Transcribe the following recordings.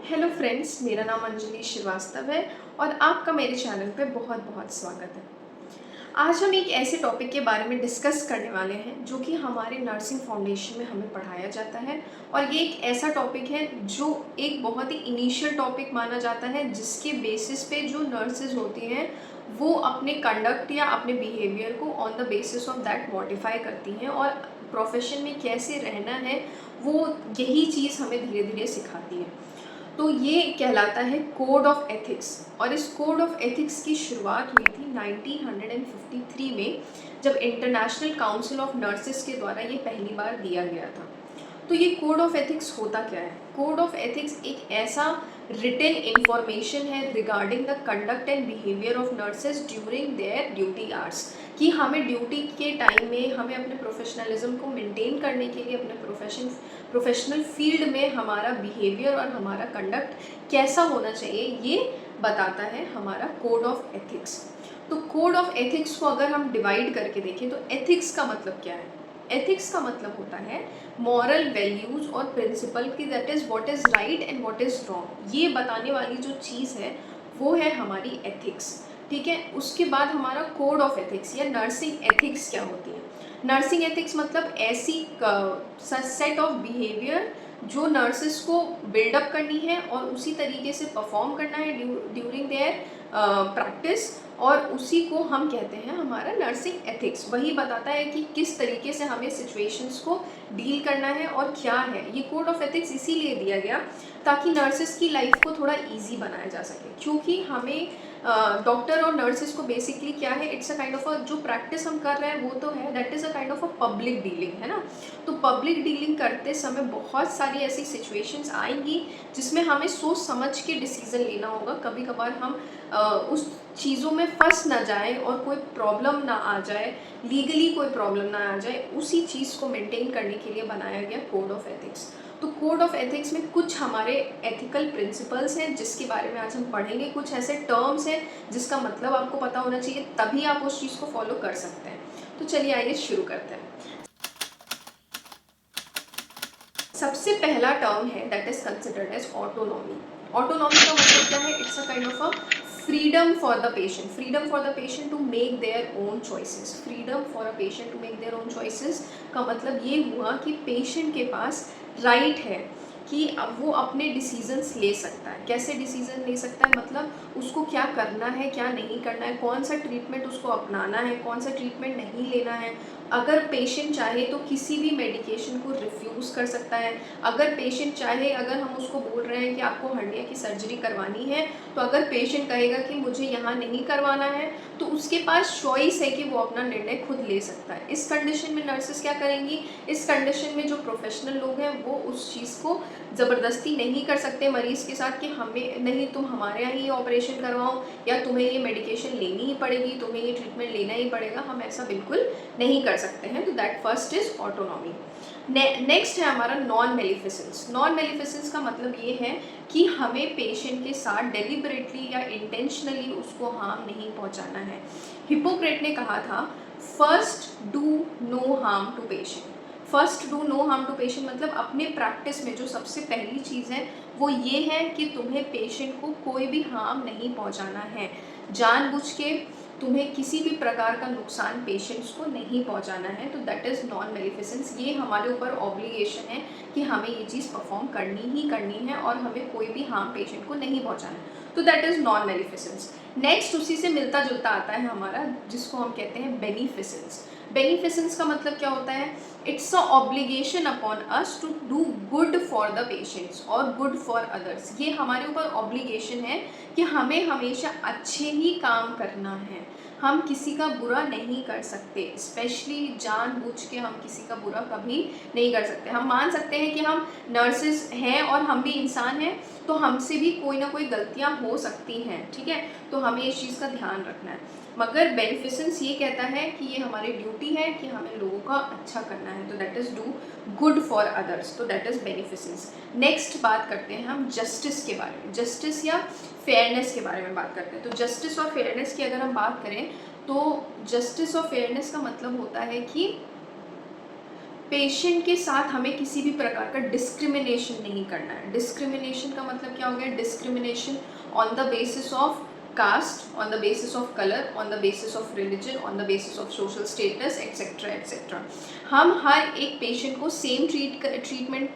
Hello friends, मेरा नाम अंजलि श्रीवास्तव है और आपका मेरे चैनल पे बहुत बहुत स्वागत है। आज हम एक ऐसे टॉपिक के बारे में डिस्कस करने वाले हैं जो कि हमारे नर्सिंग फाउंडेशन में हमें पढ़ाया जाता है। और ये एक ऐसा टॉपिक है जो एक बहुत ही इनिशियल टॉपिक माना जाता है, जिसके बेसिस पे जो नर्सेज होती हैं वो अपने कंडक्ट या अपने बिहेवियर को on the basis of that modify करती हैं और प्रोफेशन में कैसे रहना है वो यही चीज़ हमें धीरे धीरे सिखाती है। तो ये कहलाता है कोड ऑफ एथिक्स। और इस कोड ऑफ एथिक्स की शुरुआत हुई थी 1953 में, जब इंटरनेशनल काउंसिल ऑफ नर्सेस के द्वारा ये पहली बार दिया गया था। तो ये कोड ऑफ एथिक्स होता क्या है? कोड ऑफ एथिक्स एक ऐसा रिटन इंफॉर्मेशन है regarding the conduct and behaviour of nurses during their duty hours, कि हमें ड्यूटी के टाइम में हमें अपने प्रोफेशनलिज्म को मेंटेन करने के लिए अपने प्रोफेशनल फील्ड में हमारा बिहेवियर और हमारा कंडक्ट कैसा होना चाहिए, ये बताता है हमारा कोड ऑफ एथिक्स। तो कोड ऑफ एथिक्स को अगर हम डिवाइड करके देखें तो एथिक्स का मतलब क्या है? एथिक्स का मतलब होता है मॉरल वैल्यूज़ और प्रिंसिपल की, that is what is right and what is wrong, ये बताने वाली जो चीज़ है वो है हमारी एथिक्स। ठीक है, उसके बाद हमारा कोड ऑफ एथिक्स या नर्सिंग एथिक्स क्या होती है? नर्सिंग एथिक्स मतलब ऐसी सेट ऑफ बिहेवियर जो नर्सेस को बिल्डअप करनी है और उसी तरीके से परफॉर्म करना है ड्यूरिंग देयर प्रैक्टिस, और उसी को हम कहते हैं हमारा नर्सिंग एथिक्स। वही बताता है कि किस तरीके से हमें सिचुएशंस को डील करना है और क्या है। ये कोड ऑफ एथिक्स इसीलिए दिया गया ताकि नर्सेस की लाइफ को थोड़ा इजी बनाया जा सके, क्योंकि हमें डॉक्टर और नर्सेस को बेसिकली क्या है, इट्स अ काइंड ऑफ अ, जो प्रैक्टिस हम कर रहे हैं वो तो है, that is a kind of a public dealing, है ना। तो पब्लिक डीलिंग करते समय बहुत सारी ऐसी सिचुएशंस आएंगी जिसमें हमें सोच समझ के डिसीज़न लेना होगा। कभी कभार हम उस चीज़ों में फंस ना जाए और कोई प्रॉब्लम ना आ जाए, लीगली कोई प्रॉब्लम ना आ जाए, उसी चीज़ को मेंटेन करने के लिए बनाया गया कोड ऑफ एथिक्स। तो कोड ऑफ एथिक्स में कुछ हमारे एथिकल प्रिंसिपल्स हैं जिसके बारे में आज हम पढ़ेंगे। कुछ ऐसे टर्म्स हैं जिसका मतलब आपको पता होना चाहिए, तभी आप उस चीज़ को फॉलो कर सकते हैं। तो चलिए आइए शुरू करते हैं। सबसे पहला टर्म है that is considered as autonomy. Autonomy का मतलब क्या है? It's a kind of a freedom for the patient, freedom for the patient to make their own choices. Freedom for a patient to make their own choices का मतलब ये हुआ कि patient के पास राइट है कि अब वो अपने डिसीजंस ले सकता है। कैसे डिसीजन ले सकता है? मतलब उसको क्या करना है, क्या नहीं करना है, कौन सा ट्रीटमेंट उसको अपनाना है, कौन सा ट्रीटमेंट नहीं लेना है। अगर पेशेंट चाहे तो किसी भी मेडिकेशन को रिफ्यूज़ कर सकता है। अगर पेशेंट चाहे, अगर हम उसको बोल रहे हैं कि आपको हर्निया की सर्जरी करवानी है, तो अगर पेशेंट कहेगा कि मुझे यहाँ नहीं करवाना है, तो उसके पास चॉइस है कि वो अपना निर्णय खुद ले सकता है। इस कंडीशन में नर्सेस क्या करेंगी? इस कंडीशन में जो प्रोफेशनल लोग हैं वो उस चीज़ को ज़बरदस्ती नहीं कर सकते मरीज़ के साथ कि हमें नहीं, तुम हमारे यहाँ ही ऑपरेशन करवाओ या तुम्हें ये मेडिकेशन लेनी ही पड़ेगी, तुम्हें ये ट्रीटमेंट लेना ही पड़ेगा। हम ऐसा बिल्कुल नहीं कर सकते हैं। तो that first is autonomy. Next है हमारा नॉन मेलिफिसेंस। नॉन मेलिफिसेंस का मतलब ये है कि हमें पेशेंट के साथ डेलिबरेटली या इंटेंशनली उसको हार्म नहीं पहुंचाना है। हिपोक्रेट ने कहा था, first do no harm to patient. First do no harm to patient मतलब अपने प्रैक्टिस में जो सबसे पहली चीज़ है वो ये है कि तुम्हें पेशेंट को कोई भी हार्म नहीं पहुंचाना है। जानबूझ के तुम्हें किसी भी प्रकार का नुकसान पेशेंट्स को नहीं पहुंचाना है। तो दैट इज़ नॉन मेलिफिसेंस। ये हमारे ऊपर ऑब्लिगेशन है कि हमें ये चीज़ परफॉर्म करनी ही करनी है और हमें कोई भी हार्म पेशेंट को नहीं पहुंचाना है। तो दैट इज़ नॉन मेलिफिसेंस। नेक्स्ट उसी से मिलता जुलता आता है हमारा, जिसको हम कहते हैं बेनिफिसेंस। बेनिफिसेंस का मतलब क्या होता है? It's a obligation upon us to do good for the patients और गुड फॉर अदर्स। ये हमारे ऊपर ऑब्लिगेशन है कि हमें हमेशा अच्छे ही काम करना है। हम किसी का बुरा नहीं कर सकते, स्पेशली जानबूझ के हम किसी का बुरा कभी नहीं कर सकते। हम मान सकते हैं कि हम नर्सेस हैं और हम भी इंसान हैं, तो हमसे भी कोई ना कोई गलतियां हो सकती हैं, ठीक है। तो हमें इस चीज़ का ध्यान रखना है। मगर बेनिफिसेंस ये कहता है कि ये हमारी ड्यूटी है कि हमें लोगों का अच्छा करना है। तो that is do good for others. तो दैट इज़ बेनिफिसेंस। नेक्स्ट बात करते हैं हम जस्टिस के बारे में। जस्टिस या फेयरनेस के बारे में बात करते हैं। तो जस्टिस और फेयरनेस की अगर हम बात करें तो जस्टिस और फेयरनेस का मतलब होता है कि पेशेंट के साथ हमें किसी भी प्रकार का डिस्क्रिमिनेशन नहीं करना है। डिस्क्रिमिनेशन का मतलब क्या हो गया? Discrimination on the basis of caste, on the basis of colour, on the basis of religion, on the basis of social status etcetera etcetera. हम हर एक पेशेंट को सेम ट्रीटमेंट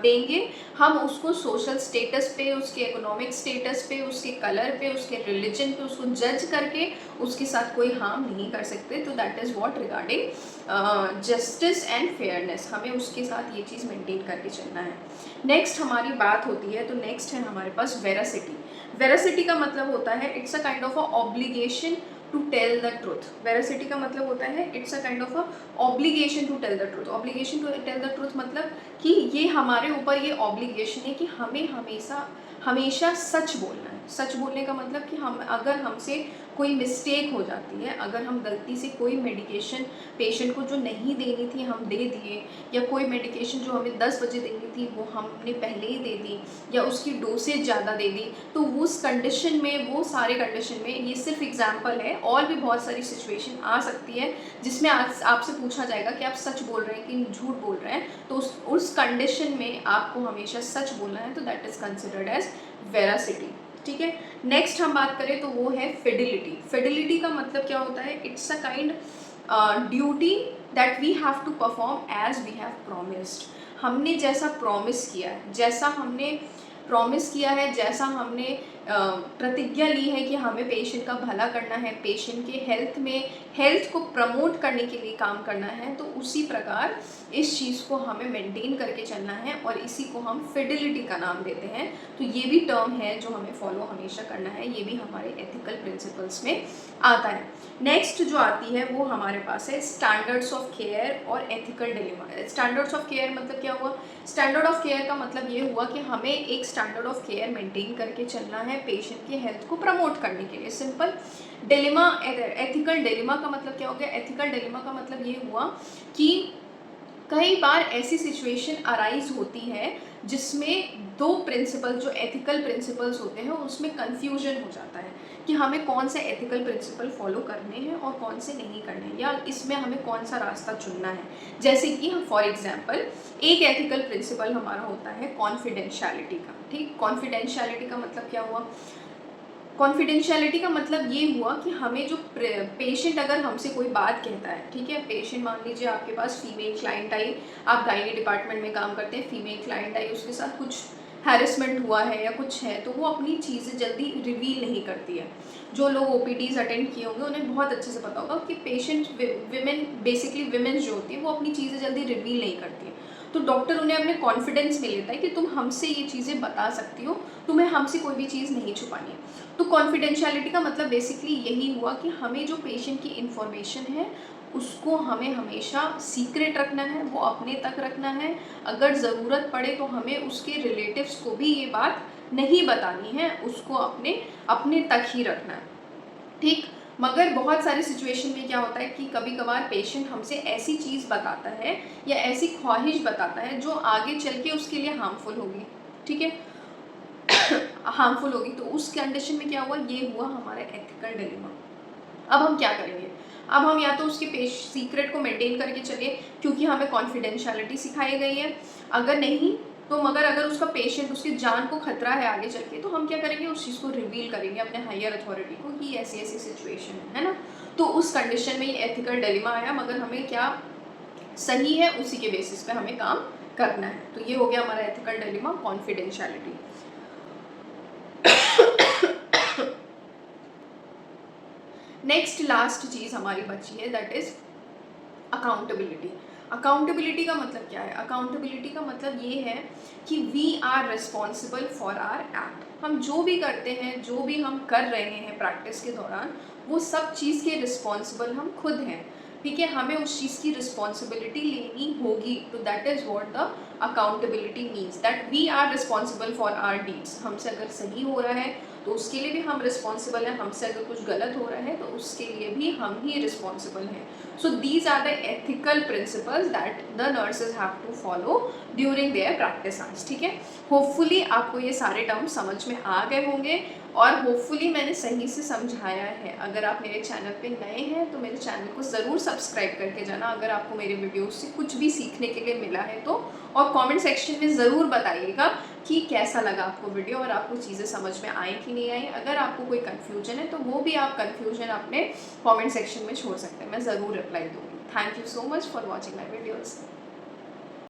देंगे। हम उसको सोशल स्टेटस पे, उसके इकोनॉमिक स्टेटस पे, उसके कलर पे, उसके रिलीजन पे उसको जज करके उसके साथ कोई हार्म नहीं कर सकते। तो that is what regarding justice and fairness, हमें उसके साथ ये चीज़ मेंटेन करके चलना है। नेक्स्ट हमारी बात होती है, तो नेक्स्ट है हमारे पास वेरासिटी। वेरासिटी का मतलब होता है it's a kind of a obligation to tell the truth. Veracity का मतलब होता है it's a kind of a obligation to tell the truth. Obligation to tell the truth मतलब कि ये हमारे ऊपर ये ऑब्लिगेशन है कि हमें हमेशा सच बोलना है। सच बोलने का मतलब कि हम अगर हमसे कोई मिस्टेक हो जाती है, अगर हम गलती से कोई मेडिकेशन पेशेंट को जो नहीं देनी थी हम दे दिए, या कोई मेडिकेशन जो हमें 10 बजे देनी थी वो हमने पहले ही दे दी, या उसकी डोसेज ज़्यादा दे दी, तो उस कंडीशन में, वो सारे कंडीशन में, ये सिर्फ एग्जांपल है, और भी बहुत सारी सिचुएशन आ सकती है जिसमें आपसे पूछा जाएगा कि आप सच बोल रहे हैं कि झूठ बोल रहे हैं। तो उस कंडीशन में आपको हमेशा सच बोलना है, तो that is considered as veracity. ठीक है। नेक्स्ट हम बात करें तो वो है फिडिलिटी। फिडिलिटी का मतलब क्या होता है? It's a kind duty that we have to perform as we have promised. हमने जैसा प्रॉमिस किया है, जैसा हमने प्रॉमिस किया है, जैसा हमने प्रतिज्ञा ली है कि हमें पेशेंट का भला करना है, पेशेंट के हेल्थ को प्रमोट करने के लिए काम करना है, तो उसी प्रकार इस चीज़ को हमें मेंटेन करके चलना है, और इसी को हम फिडिलिटी का नाम देते हैं। तो ये भी टर्म है जो हमें फॉलो हमेशा करना है, ये भी हमारे एथिकल प्रिंसिपल्स में आता है। नेक्स्ट जो आती है वो हमारे पास है स्टैंडर्ड्स ऑफ केयर और ethical dilemma. Standards of care मतलब क्या हुआ? स्टैंडर्ड ऑफ केयर का मतलब ये हुआ कि हमें एक स्टैंडर्ड ऑफ केयर मेंटेन करके चलना है पेशेंट के हेल्थ को प्रमोट करने के लिए। सिंपल। डिलेमा, एथिकल डिलेमा का मतलब क्या हो गया? एथिकल डिलेमा का मतलब ये हुआ कि कई बार ऐसी सिचुएशन अराइज होती है जिसमें दो प्रिंसिपल, जो एथिकल प्रिंसिपल्स होते हैं, उसमें कंफ्यूजन हो जाता है कि हमें कौन से एथिकल प्रिंसिपल फॉलो करने हैं और कौन से नहीं करने हैं, या इसमें हमें कौन सा रास्ता चुनना है। जैसे कि फॉर एग्जांपल एक एथिकल प्रिंसिपल हमारा होता है कॉन्फिडेंशियलिटी का। ठीक। कॉन्फिडेंशियलिटी का मतलब क्या हुआ? कॉन्फिडेंशियलिटी का मतलब ये हुआ कि हमें जो पेशेंट अगर हमसे कोई बात कहता है, ठीक है, पेशेंट मान लीजिए आपके पास फीमेल क्लाइंट आई, आप गायनी डिपार्टमेंट में काम करते हैं, फीमेल क्लाइंट आई, उसके साथ कुछ हैरेसमेंट हुआ है या कुछ है, तो वो अपनी चीज़ें जल्दी रिवील नहीं करती है। जो लोग ओपीडीज अटेंड किए होंगे उन्हें बहुत अच्छे से पता होगा कि पेशेंट विमेन, बेसिकली विमेन्स जो होती है वो अपनी चीज़ें जल्दी रिवील नहीं करती है। तो डॉक्टर उन्हें अपने कॉन्फिडेंस में लेता है कि तुम हमसे ये चीज़ें बता सकती हो, तुम्हें हमसे कोई भी चीज़ नहीं छुपानी है। तो कॉन्फिडेंशियलिटी का मतलब बेसिकली यही हुआ कि हमें जो पेशेंट की इन्फॉर्मेशन है उसको हमें हमेशा सीक्रेट रखना है, वो अपने तक रखना है। अगर ज़रूरत पड़े तो हमें उसके रिलेटिव्स को भी ये बात नहीं बतानी है, उसको अपने तक ही रखना है। ठीक। मगर बहुत सारी सिचुएशन में क्या होता है कि कभी कभार पेशेंट हमसे ऐसी चीज़ बताता है या ऐसी ख्वाहिश बताता है जो आगे चल के उसके लिए हार्मफुल होगी। ठीक है। हार्मफुल होगी, तो उस कंडीशन में क्या हुआ? ये हुआ हमारा एथिकल डिलेमा। अब हम क्या करेंगे? अब हम या तो उसके सीक्रेट को मेंटेन करके चले क्योंकि हमें कॉन्फिडेंशियलिटी सिखाई गई है, अगर नहीं तो मगर अगर उसका पेशेंट, उसकी जान को खतरा है आगे चल के, तो हम क्या करेंगे? उस चीज़ को रिवील करेंगे अपने हायर अथॉरिटी को कि ऐसी ऐसी सिचुएशन है ना। तो उस कंडीशन में ये एथिकल डिलेमा आया, मगर हमें क्या सही है उसी के बेसिस पे हमें काम करना है। तो ये हो गया हमारा ethical dilemma, confidentiality. Next last चीज़ हमारी बची है, दैट इज अकाउंटेबिलिटी। अकाउंटेबिलिटी का मतलब क्या है? अकाउंटेबिलिटी का मतलब ये है कि we are responsible for our act. हम जो भी करते हैं, जो भी हम कर रहे हैं प्रैक्टिस के दौरान, वो सब चीज़ के रिस्पॉन्सिबल हम खुद हैं। ठीक है। हमें उस चीज़ की रिस्पॉन्सिबिलिटी लेनी होगी। तो that is what the accountability means, that we are responsible for our deeds. हमसे अगर सही हो रहा है तो उसके लिए भी हम रिस्पॉन्सिबल हैं, हमसे अगर कुछ गलत हो रहा है तो उसके लिए भी हम ही रिस्पॉन्सिबल हैं। So these are the ethical principles that the nurses have to follow during their practice hours. ठीक है। होपफुली आपको ये सारे टर्म्स समझ में आ गए होंगे। और होपफुली मैंने सही से समझाया है। अगर आप मेरे चैनल पे नए हैं तो मेरे चैनल को ज़रूर सब्सक्राइब करके जाना अगर आपको मेरे वीडियोस से कुछ भी सीखने के लिए मिला है तो, और कमेंट सेक्शन में ज़रूर बताइएगा कि कैसा लगा आपको वीडियो और आपको चीज़ें समझ में आई कि नहीं आई। अगर आपको कोई कन्फ्यूजन है तो वो भी आप कन्फ्यूजन अपने कॉमेंट सेक्शन में छोड़ सकते हैं, मैं ज़रूर रिप्लाई दूँगी। Thank you so much for watching my videos.